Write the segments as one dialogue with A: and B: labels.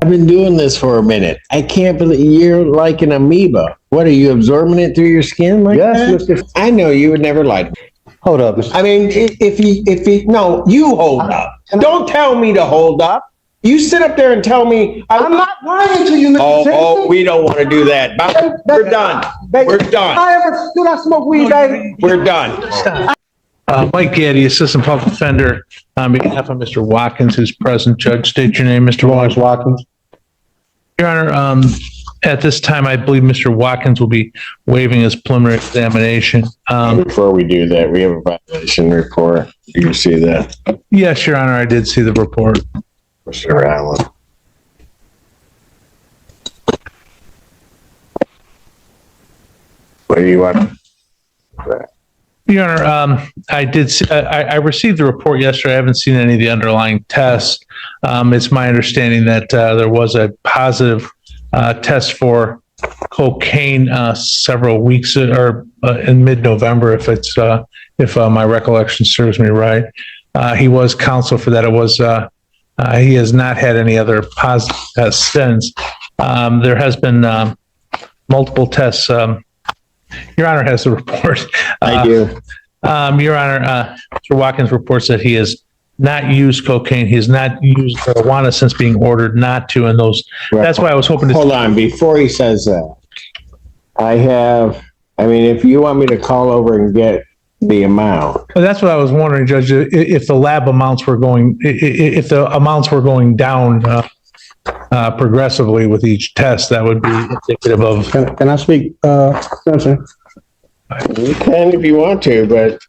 A: I've been doing this for a minute. I can't believe you're like an amoeba. What, are you absorbing it through your skin like
B: Yes,
A: that? I know you would never lie to me.
B: Hold up, Mr.
A: I mean, no, you hold up. Don't tell me to hold up. You sit up there and tell me.
B: I'm not lying to you, Mr.
A: Oh, we don't want to do that. We're done. We're done.
B: Do not smoke weed, baby.
A: We're done.
C: Mike Gaddy, Assistant Public Defender, on behalf of Mr. Watkins, who's present. Judge, state your name, Mr.
B: Lawrence Watkins.
C: Your Honor, at this time, I believe Mr. Watkins will be waiving his preliminary examination.
A: Before we do that, we have a violation report. Do you see that?
C: Yes, Your Honor, I did see the report.
A: Mr. Allen. What do you want?
C: Your Honor, I did. I received the report yesterday. I haven't seen any of the underlying tests. It's my understanding that there was a positive test for cocaine several weeks or in mid-November, if my recollection serves me right. He was counseled for that. It was. He has not had any other positive tests since. There has been multiple tests. Your Honor has the report.
A: I do.
C: Your Honor, Mr. Watkins reports that he has not used cocaine. He has not used marijuana since being ordered not to. And those, that's why I was hoping to.
A: Hold on, before he says that, if you want me to call over and get the amount.
C: Well, that's what I was wondering, Judge, if the lab amounts were going, if the amounts were going down progressively with each test, that would be indicative of.
B: Can I speak, Simpson?
A: You can if you want to, but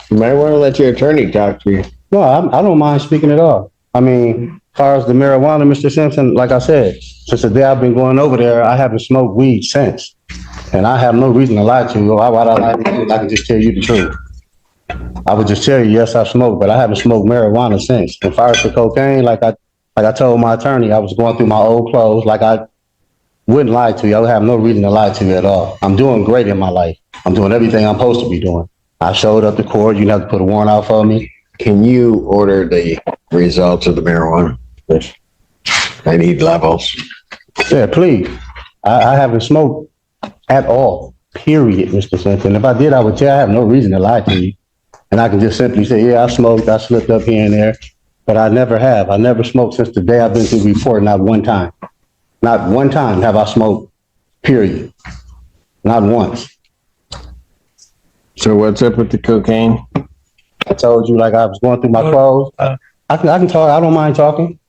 A: you might want to let your attorney talk to you.
B: No, I don't mind speaking at all. I mean, as far as the marijuana, Mr. Simpson, like I said, since the day I've been going over there, I haven't smoked weed since. And I have no reason to lie to you. Why would I lie to you? I can just tell you the truth. I would just tell you, yes, I smoke, but I haven't smoked marijuana since. As far as the cocaine, like I told my attorney, I was going through my old clothes. Like I wouldn't lie to you. I would have no reason to lie to you at all. I'm doing great in my life. I'm doing everything I'm supposed to be doing. I showed up to court. You didn't have to put a warrant out for me.
A: Can you order the results of the marijuana? Yes. I need levels.
B: Yeah, please. I haven't smoked at all, period, Mr. Simpson. If I did, I would tell you I have no reason to lie to you. And I can just simply say, yeah, I smoked, I slipped up here and there. But I never have. I never smoked since the day I've been to the report, not one time. Not one time have I smoked, period. Not once.
A: So what's up with the cocaine?
B: I told you, like I was going through my clothes. I can talk. I don't mind talking.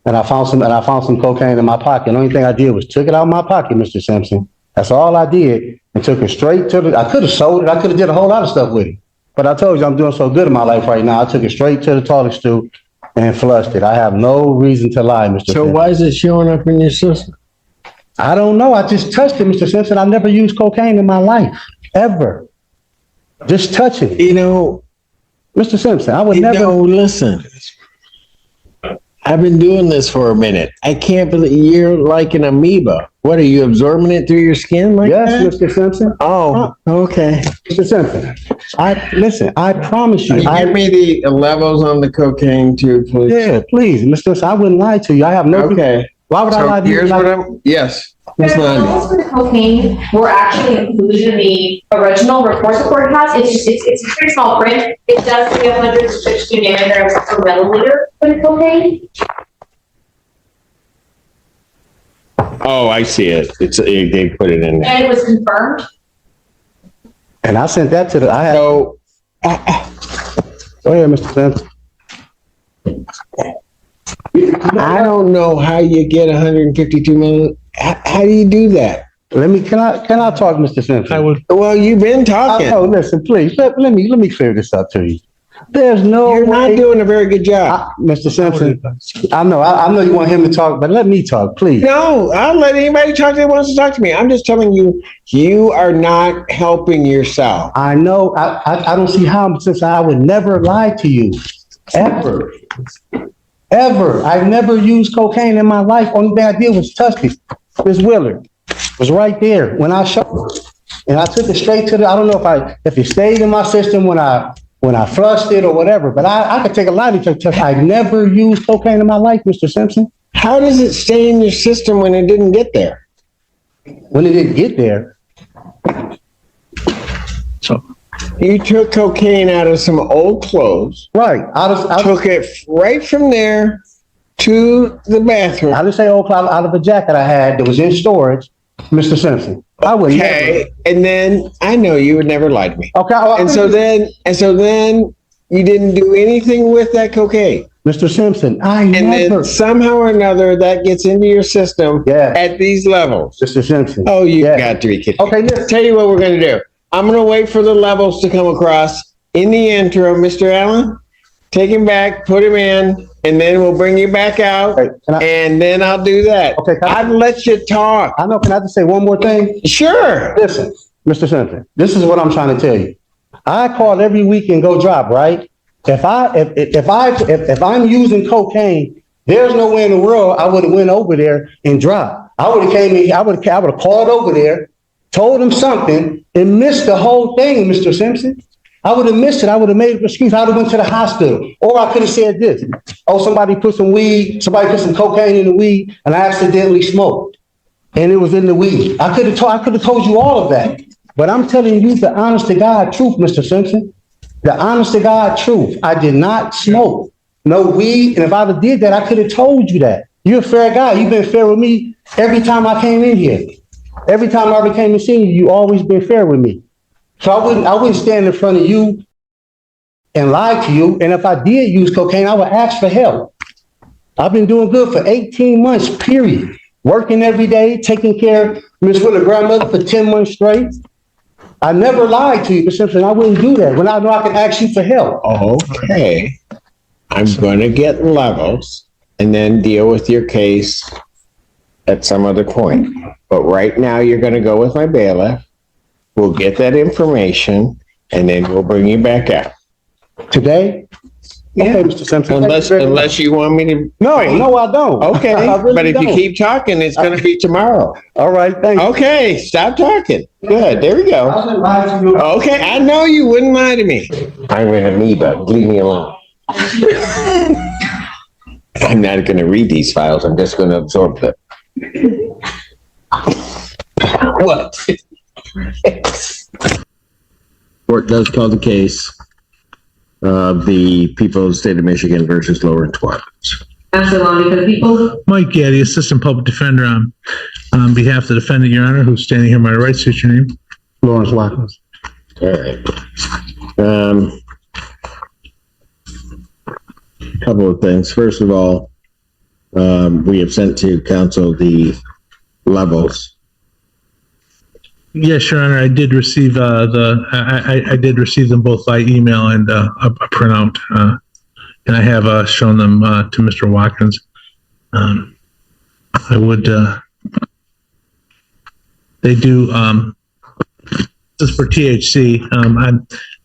B: And I found some cocaine in my pocket. The only thing I did was took it out of my pocket, Mr. Simpson. That's all I did, and took it straight to I could have sold it. I could have did a whole lot of stuff with it. But I told you I'm doing so good in my life right now. I took it straight to the toilet stool and flushed it. I have no reason to lie, Mr. Simpson.
A: So why is it showing up in your system?
B: I don't know. I just touched it, Mr. Simpson. I never used cocaine in my life, ever. Just touching it.
A: You know,
B: Mr. Simpson, I would never.
A: No, listen. I've been doing this for a minute. I can't believe you're like an amoeba. What, are you absorbing it through your skin like
B: Yes,
A: that?
B: Mr. Simpson.
A: Oh, okay.
B: Mr. Simpson, I promise you.
A: Give me the levels on the cocaine too, please.
B: Yeah, please, Mr. Simpson, I wouldn't lie to you. I have no.
A: Okay.
B: Why would I lie to you?
A: Here's what I'm. Yes.
D: The levels for the cocaine were actually included in the original report the court has. It's a pretty small print. It does say 160 nanograms per milliliter for the cocaine.
A: Oh, I see it. They put it in there.
D: And it was confirmed.
B: And I sent that to the. I had.
A: So,
B: Go ahead, Mr. Simpson.
A: I don't know how you get 152 million. How do you do that?
B: Can I talk, Mr. Simpson?
C: I would.
A: Well, you've been talking.
B: Oh, listen, please. Let me clear this up to you. There's no.
A: You're not doing a very good job.
B: Mr. Simpson. I know you want him to talk, but let me talk, please.
A: No, I'll let anybody talk that wants to talk to me. I'm just telling you, you are not helping yourself.
B: I know. I don't see how, since I would never lie to you, ever. Ever. I've never used cocaine in my life. Only thing I did was touch it. Ms. Willard was right there when I showed her. And I took it straight to I don't know if it stayed in my system when I flushed it or whatever, but I could take a lot of tests. I've never used cocaine in my life, Mr. Simpson.
A: How does it stay in your system when it didn't get there?
B: When it didn't get there,
C: So,
A: You took cocaine out of some old clothes,
B: right,
A: took it right from there to the bathroom.
B: I didn't say old cloud out of a jacket I had that was in storage, Mr. Simpson. I would never.
A: Okay, and then I know you would never lie to me.
B: Okay, well,
A: And so then you didn't do anything with that cocaine.
B: Mr. Simpson, I
A: And
B: never.
A: then somehow or another that gets into your system
B: Yeah.
A: at these levels.
B: Mr. Simpson.
A: Oh, you
B: Yeah.
A: got to be kidding.
B: Okay, listen.
A: Tell you what we're going to do. I'm going to wait for the levels to come across. In the interim, Mr. Allen, take him back, put him in, and then we'll bring you back out.
B: Okay,
A: And then I'll do that.
B: Okay,
A: I'd let you talk.
B: I know, can I just say one more thing?
A: Sure.
B: Listen, Mr. Simpson, this is what I'm trying to tell you. I call every week and go drop, right? If I'm using cocaine, there's no way in the world I would have went over there and dropped. I would have came in, I would have called over there, told him something, and missed the whole thing, Mr. Simpson. I would have missed it. I would have made an excuse. I would have went to the hospital. Or I could have said this. Oh, somebody put some cocaine in the weed, and I accidentally smoked. And it was in the weed. I could have told you all of that. But I'm telling you the honest to God truth, Mr. Simpson. The honest to God truth. I did not smoke no weed. And if I did that, I could have told you that. You're a fair guy. You've been fair with me every time I came in here. Every time I became a senior, you always been fair with me. So I wouldn't stand in front of you and lie to you. And if I did use cocaine, I would ask for help. I've been doing good for 18 months, period. Working every day, taking care of Miss Willard's grandmother for 10 months straight. I never lied to you, Mr. Simpson. I wouldn't do that when I know I can ask you for help.
A: Okay. I'm going to get levels and then deal with your case at some other point. But right now, you're going to go with my bailiff. We'll get that information and then we'll bring you back out.
B: Today?
A: Yeah.
B: Okay, Mr. Simpson.
A: Unless you want me to.
B: No, I don't.
A: Okay,
B: I really
A: but if you
B: don't.
A: keep talking, it's going to be tomorrow.
B: All right, thank you.
A: Okay, stop talking. Good, there we go.
B: I wouldn't lie to you.
A: Okay, I know you wouldn't lie to me. I'm an amoeba. Leave me alone. I'm not going to read these files. I'm just going to absorb them. What? Court does call the case of the people of the state of Michigan versus Lawrence Watkins.
E: Absolutely, for the people.
C: Mike Gaddy, Assistant Public Defender, on behalf of the defendant, Your Honor, who's standing here on my right. State your name.
B: Lawrence Watkins.
A: All right. Couple of things. First of all, we have sent to council the levels.
C: Yes, Your Honor, I did receive I did receive them both by email and a printout, and I have shown them to Mr. Watkins. I would. They do. This is for THC.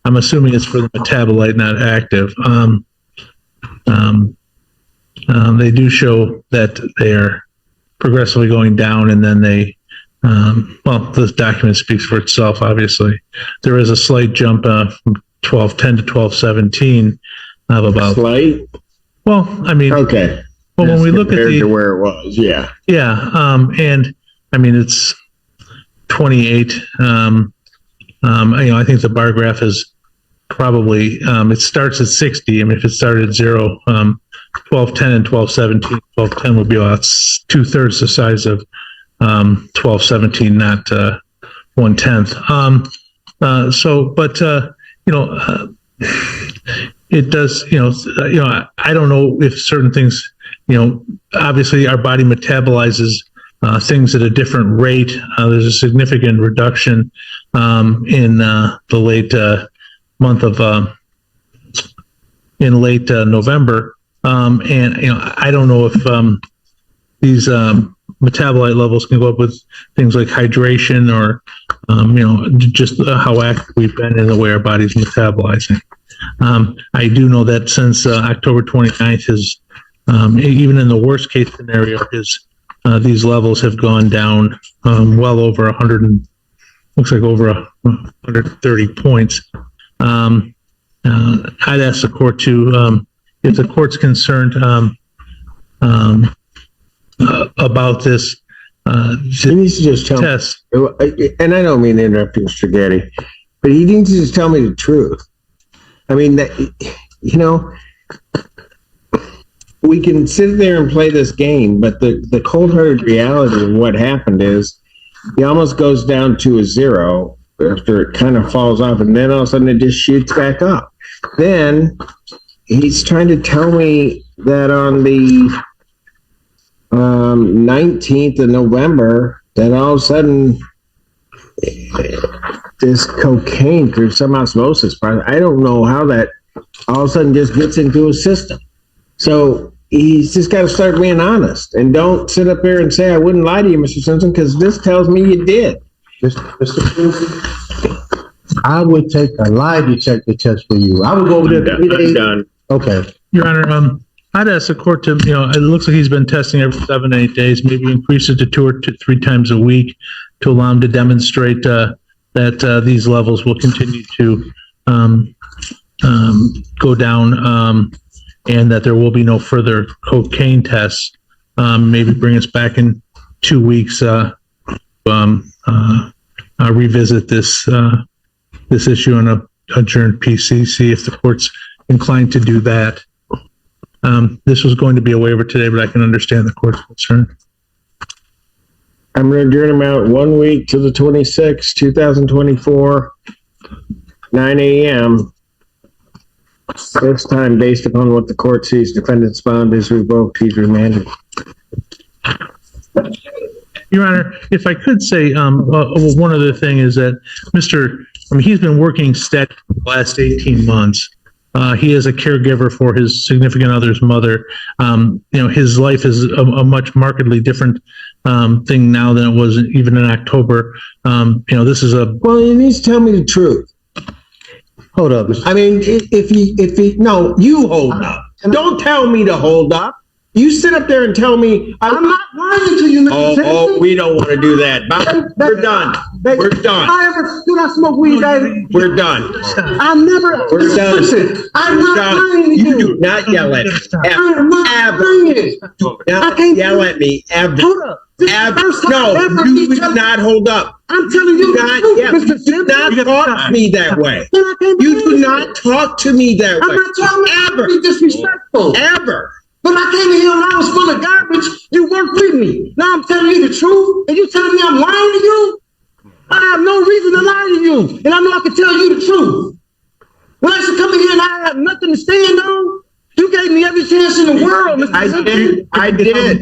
C: I'm assuming it's for the metabolite, not active. They do show that they are progressively going down, and then they. Well, this document speaks for itself, obviously. There is a slight jump from 1210 to 1217 of about...
A: Slight?
C: Well, I mean...
A: Okay.
C: Well, when we look at
A: compared
C: the...
A: to where it was, yeah.
C: Yeah, and, I mean, it's 28. I think the bar graph is probably... it starts at 60. I mean, if it started at 0, 1210 and 1217, 1210 would be about 2/3 the size of 1217, not 1/10. It does, I don't know if certain things, obviously our body metabolizes things at a different rate. There's a significant reduction in the late month of in late November, and I don't know if these metabolite levels can go up with things like hydration or, just how active we've been in the way our body's metabolizing. I do know that since October 29th, even in the worst case scenario, these levels have gone down well over 100 and looks like over 130 points. I'd ask the court to, if the court's concerned, about this
A: He needs to just tell me.
C: test.
A: And I don't mean to interrupt you, Mr. Getty, but he needs to just tell me the truth. I mean, that, we can sit there and play this game, but the cold-hearted reality of what happened is he almost goes down to a zero after it kind of falls off, and then all of a sudden it just shoots back up. Then he's trying to tell me that on the 19th of November, that all of a sudden this cocaine through some osmosis process, I don't know how that all of a sudden just gets into his system. So he's just got to start being honest, and don't sit up here and say, I wouldn't lie to you, Mr. Simpson, because this tells me you did.
B: Mr. Simpson, I would take a lie detector test for you. I would go over there 3 days.
A: I'm done.
B: Okay.
C: Your Honor, I'd ask the court to, it looks like he's been testing every 7 to 8 days, maybe increase it to 2 or 3 times a week to allow him to demonstrate that these levels will continue to go down, and that there will be no further cocaine tests. Maybe bring us back in 2 weeks, revisit this issue on a adjourned PC, see if the court's inclined to do that. This was going to be a waiver today, but I can understand the court's concern.
A: I'm going to adjourn him out 1 week to the 26th, 2024, 9 a.m. This time, based upon what the court sees, defendant's bond is revoked, he's remanded.
C: Your Honor, if I could say, one other thing is that he's been working steady for the last 18 months. He is a caregiver for his significant other's mother. His life is a much markedly different thing now than it was even in October. This is
A: Well, he needs to tell me the truth.
B: Hold up, Mr.
A: I mean, no, you hold up. Don't tell me to hold up. You sit up there and tell me.
B: I'm not lying to you, Mr. Simpson.
A: Oh, we don't want to do that. We're done. We're done.
B: I ever do not smoke weed, baby.
A: We're done.
B: I never.
A: We're done.
B: Listen, I'm not lying to
A: You
B: you.
A: do not yell at me.
B: I'm not
A: Ever.
B: lying.
A: Do
B: I
A: not
B: can't
A: yell at me. Ever.
B: Hold up. This is the
A: Ever.
B: first time
A: No,
B: ever
A: you
B: me
A: do not hold up.
B: I'm telling you
A: Do not
B: the
A: yell.
B: truth, Mr.
A: Do
B: Simpson.
A: not talk to me that way.
B: Then I can't
A: You
B: believe
A: do
B: it.
A: not talk to me that
B: I'm
A: way.
B: not trying to
A: Ever.
B: be disrespectful.
A: Ever.
B: But I came in here and I was full of garbage. You worked with me. Now I'm telling you the truth, and you telling me I'm lying to you? I have no reason to lie to you, and I know I can tell you the truth. When I used to come in here and I have nothing to stand on, you gave me every chance in the world, Mr.
A: I
B: Simpson.
A: did. I did.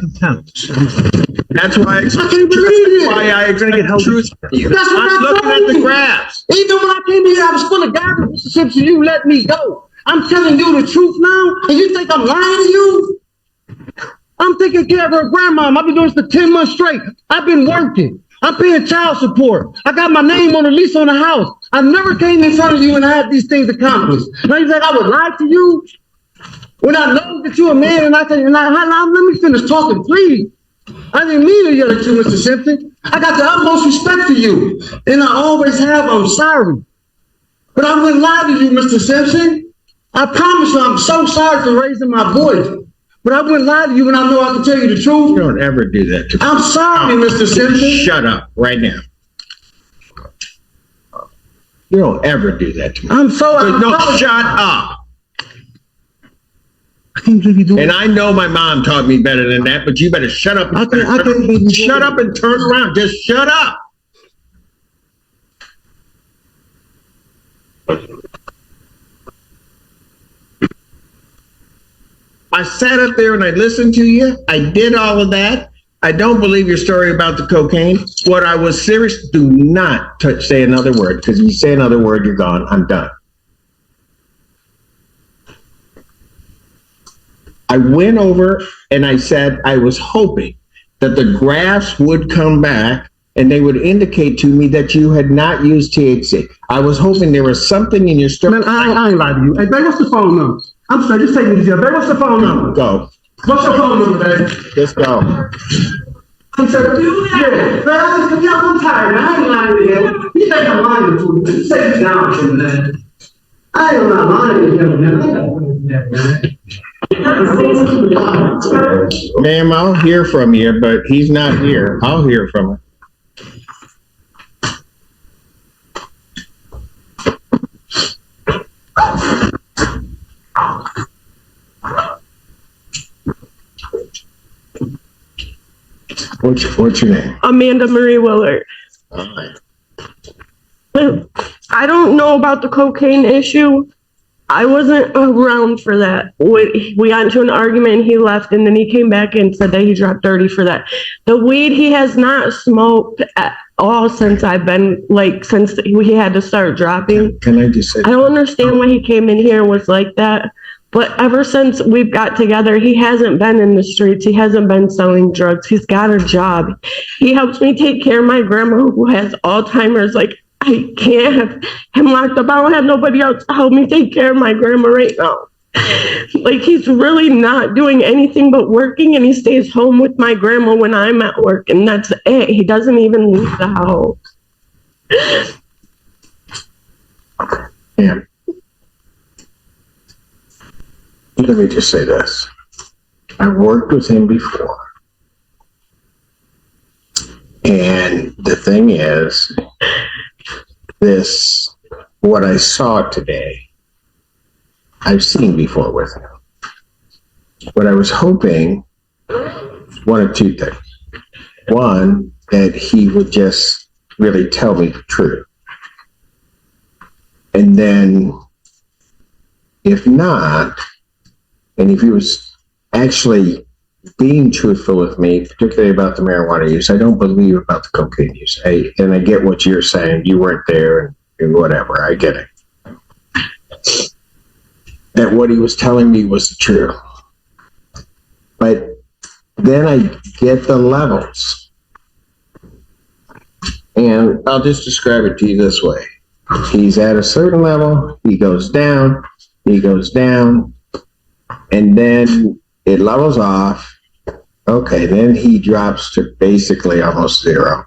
A: That's why
B: I can't believe it.
A: I expect the truth from you.
B: That's what
A: I'm
B: I
A: looking
B: told
A: at the
B: you.
A: graphs.
B: Even when I came here, I was full of garbage, Mr. Simpson. You let me go. I'm telling you the truth now, and you think I'm lying to you? I'm taking care of her grandmom. I've been doing this for 10 months straight. I've been working. I'm paying child support. I got my name on the lease on the house. I never came in front of you and had these things accomplished. Now you think I would lie to you? When I know that you're a man and let me finish talking, please. I didn't mean to yell at you, Mr. Simpson. I got the utmost respect for you, and I always have. I'm sorry. But I wouldn't lie to you, Mr. Simpson. I promise you, I'm so sorry for raising my voice. But I wouldn't lie to you when I know I can tell you the truth.
A: You don't ever do that to me.
B: I'm sorry, Mr. Simpson.
A: Shut up right now. You don't ever do that to me.
B: I'm so.
A: No, shut up.
B: I can't believe you doing.
A: And I know my mom taught me better than that, but you better shut up.
B: I can't believe you
A: Shut up and turn around. Just shut up. I sat up there and I listened to you. I did all of that. I don't believe your story about the cocaine. What I was serious, do not say another word, because if you say another word, you're gone. I'm done. I went over and I said I was hoping that the graphs would come back and they would indicate to me that you had not used THC. I was hoping there was something in your story.
B: Man, I ain't lie to you. Hey, babe, what's the phone number? I'm sorry, just take me to jail. Babe, what's the phone number?
A: Go.
B: What's the phone number, babe?
A: Just go.
B: I'm sorry, yeah, man, I'm tired, man. I ain't lying to you. You think I'm lying to you? Just take me down, man. I am not lying to you, man.
A: Ma'am, I'll hear from you, but he's not here. I'll hear from him. What's your name?
F: Amanda Marie Willard.
A: All right.
F: I don't know about the cocaine issue. I wasn't around for that. We got into an argument and he left, and then he came back and said that he dropped 30 for that. The weed he has not smoked at all since I've been, since he had to start dropping.
A: Can I just say?
F: I don't understand why he came in here and was like that. But ever since we've got together, he hasn't been in the streets. He hasn't been selling drugs. He's got a job. He helps me take care of my grandma who has Alzheimer's. I can't have him locked up. I don't have nobody else to help me take care of my grandma right now. He's really not doing anything but working, and he stays home with my grandma when I'm at work, and that's it. He doesn't even leave the house.
A: Yeah. Let me just say this. I worked with him before. And the thing is, what I saw today, I've seen before with him. What I was hoping, one of two things. One, that he would just really tell me the truth. And then, if not, and if he was actually being truthful with me, particularly about the marijuana use, I don't believe about the cocaine use. And I get what you're saying. You weren't there and whatever. I get it. That what he was telling me was the truth. But then I get the levels. And I'll just describe it to you this way. He's at a certain level. He goes down. And then it levels off. Okay, then he drops to basically almost zero.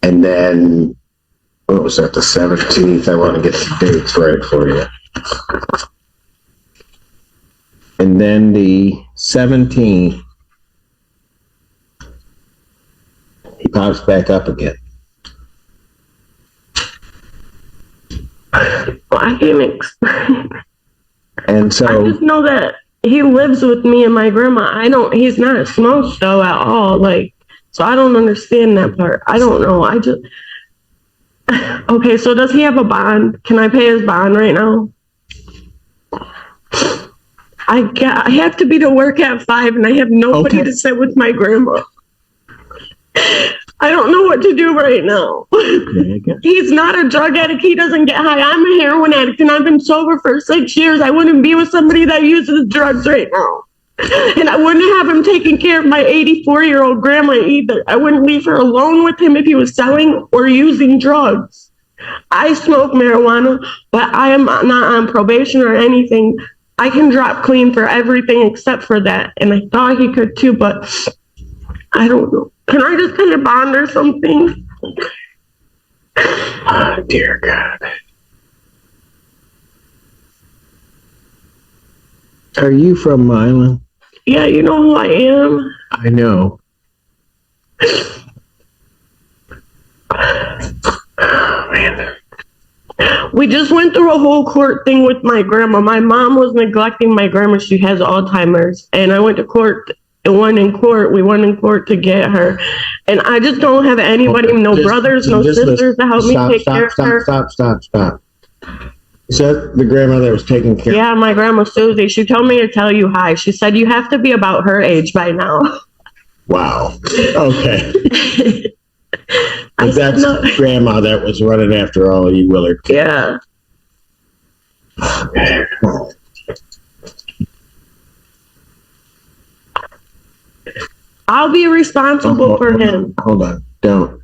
A: And then, what was that, the 17th? I want to get the dates right for you. And then the 17th, he pops back up again.
F: Well, I can't explain.
A: And so
F: I just know that he lives with me and my grandma. He's not smoked though at all. So I don't understand that part. I don't know. Okay, so does he have a bond? Can I pay his bond right now? I have to be to work at 5 and I have nobody to sit with my grandma. I don't know what to do right now. He's not a drug addict. He doesn't get high. I'm a heroin addict and I've been sober for 6 years. I wouldn't be with somebody that uses drugs right now. And I wouldn't have him taking care of my 84-year-old grandma either. I wouldn't leave her alone with him if he was selling or using drugs. I smoke marijuana, but I am not on probation or anything. I can drop clean for everything except for that. And I thought he could too, but I don't know. Can I just pay a bond or something?
A: oh, dear God. Are you from Milan?
F: Yeah, you know who I am?
A: I know. Oh, man.
F: We just went through a whole court thing with my grandma. My mom was neglecting my grandma. She has Alzheimer's. And I went to court and won in court. We won in court to get her. And I just don't have anybody, no brothers, no sisters to help me take care of her.
A: Stop. Is that the grandma that was taking care of?
F: Yeah, my grandma Susie. She told me to tell you hi. She said you have to be about her age by now.
A: Wow. Okay. But that's the grandma that was running after all of you Willard kids.
F: Yeah.
A: Okay.
F: I'll be responsible for him.
A: Hold on. Don't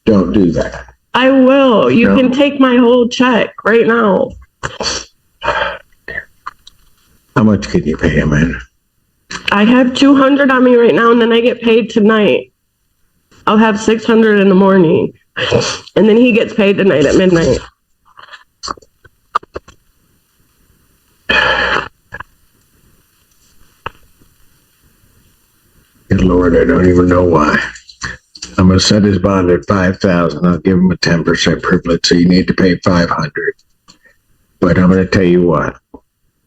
A: do that.
F: I will. You
A: No.
F: can take my whole check right now.
A: How much can you pay him, man?
F: I have $200 on me right now, and then I get paid tonight. I'll have $600 in the morning, and then he gets paid tonight at midnight.
A: Lord, I don't even know why. I'm gonna set his bond at 5,000. I'll give him a 10% privilege, so you need to pay 500. But I'm gonna tell you what.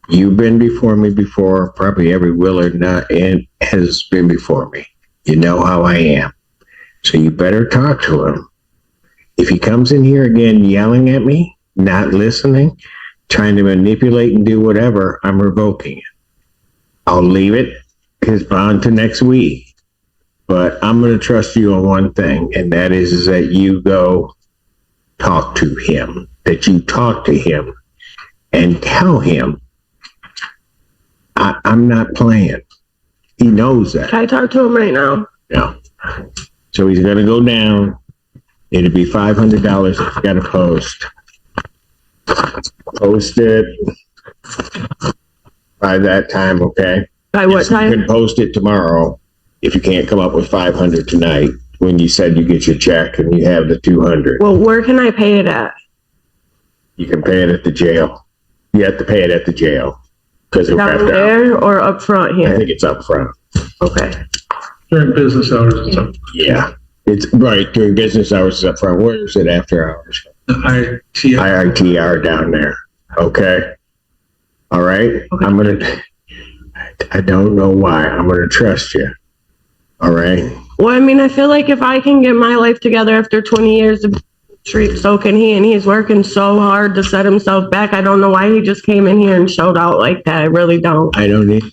A: You've been before me before. Probably every Willard and has been before me. You know how I am. So you better talk to him. If he comes in here again yelling at me, not listening, trying to manipulate and do whatever, I'm revoking it. I'll leave it his bond to next week. But I'm going to trust you on one thing, and that is that you go talk to him, that you talk to him and tell him, I'm not playing. He knows that.
F: Can I talk to him right now?
A: No. So he's going to go down. It'll be $500 if you got to post. Post it by that time, okay?
F: By what
A: You
F: time?
A: can post it tomorrow if you can't come up with 500 tonight when you said you get your check and you have the 200.
F: Well, where can I pay it at?
A: You can pay it at the jail. You have to pay it at the jail. Because
F: Down there or up front
A: I
F: here?
A: think it's up front.
F: Okay.
C: During business hours, it's up.
A: Yeah. It's right during business hours, it's up front. Where is it after hours?
C: The
A: IRTR down there. Okay. All right.
F: Okay.
A: I don't know why. I'm going to trust you. All right.
F: Well, I mean, I feel like if I can get my life together after 20 years of street, so can he, and he's working so hard to set himself back. I don't know why he just came in here and showed out like that. I really don't.
A: I don't either.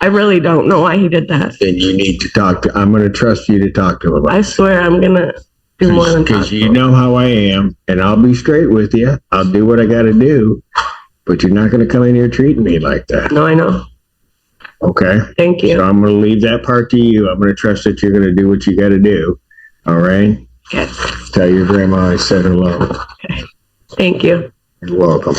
F: I really don't know why he did that.
A: Then you need to talk to, I'm going to trust you to talk to him about
F: I swear I'm gonna do more than talk
A: because
F: to
A: you
F: him.
A: know how I am, and I'll be straight with you. I'll do what I got to do, but you're not going to come in here treating me like that.
F: No, I know.
A: Okay.
F: Thank you.
A: So I'm going to leave that part to you. I'm going to trust that you're going to do what you got to do. All right.
F: Okay.
A: Tell your grandma I said hello.
F: Thank you.
A: You're welcome.